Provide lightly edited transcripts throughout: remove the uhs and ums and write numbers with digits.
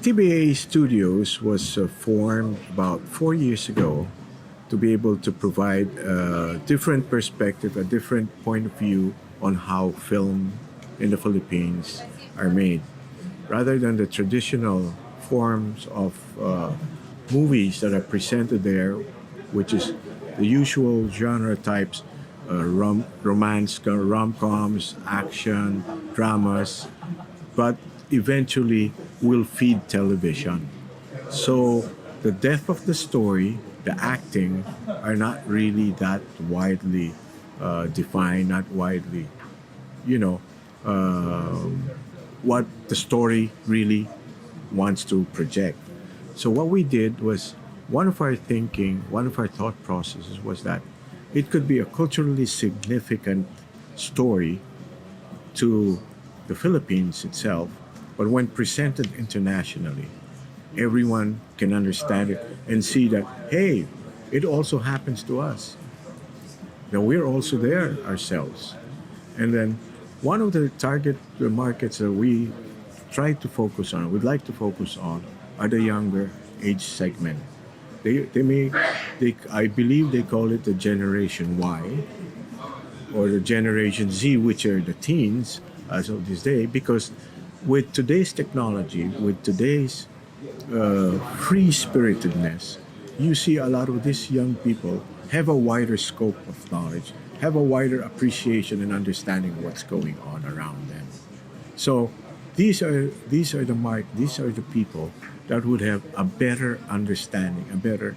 TBA Studios was formed about 4 years ago to be able to provide a different perspective, a different point of view on how film in the Philippines are made. Rather than the traditional forms of movies that are presented there, which is the usual genre types, romance, rom-coms, action, dramas, but eventually will feed television. So the depth of the story, the acting are not really that widely defined, not widely, you know, what the story really wants to project. So what we did was one of our thinking, one of our thought processes was that it could be a culturally significant story to the Philippines itself, but when presented internationally, everyone can understand it and see that, hey, it also happens to us. Now we're also there ourselves. And then one of the target markets that we try to focus on, would like to focus on, are the younger age segment. I believe they call it the Generation Y or the Generation Z, which are the teens as of this day, because with today's technology, with today's free spiritedness, you see a lot of these young people have a wider scope of knowledge, have a wider appreciation and understanding of what's going on around them. So these are the people that would have a better understanding, a better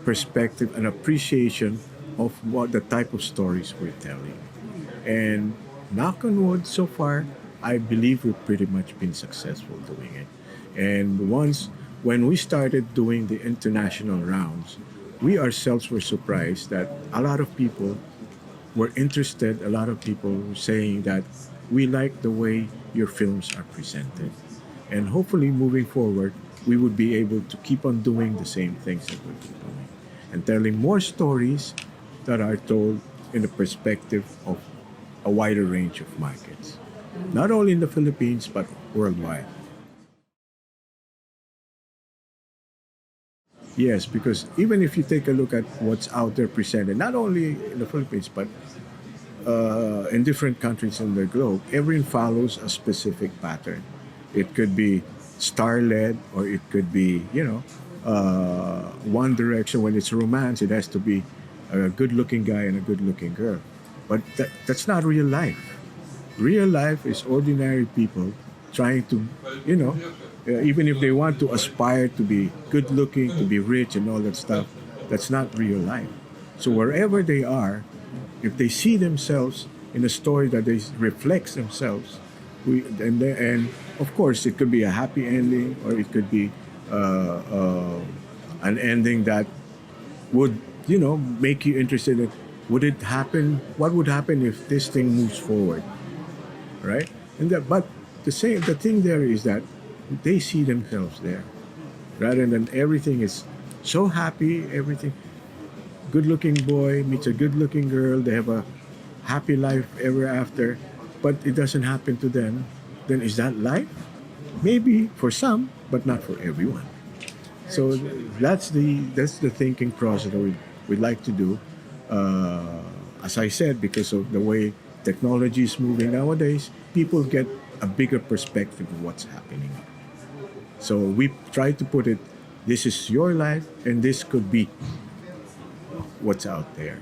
perspective and appreciation of what the type of stories we're telling. And knock on wood, so far, I believe we've pretty much been successful doing it. And when we started doing the international rounds, we ourselves were surprised that a lot of people were interested, a lot of people were saying that we like the way your films are presented. And hopefully moving forward, we would be able to keep on doing the same things that we've been doing and telling more stories that are told in the perspective of a wider range of markets, not only in the Philippines, but worldwide. Yes, because even if you take a look at what's out there presented, not only in the Philippines, but in different countries in the globe, everyone follows a specific pattern. It could be star-led, or it could be, one direction. When it's romance, it has to be a good-looking guy and a good-looking girl. But that's not real life. Real life is ordinary people trying to, even if they want to aspire to be good-looking, to be rich and all that stuff, that's not real life. So wherever they are, if they see themselves in a story that they reflects themselves, and of course it could be a happy ending, or it could be an ending that would make you interested in, would it happen, what would happen if this thing moves forward, right? But the thing there is that they see themselves there, rather than everything is so happy, everything, good looking boy meets a good looking girl, they have a happy life ever after, but it doesn't happen to them. Then is that life? Maybe for some, but not for everyone. So that's the thinking process that we'd like to do. As I said, because of the way technology is moving nowadays, people get a bigger perspective of what's happening. So we try to put it, this is your life, and this could be what's out there.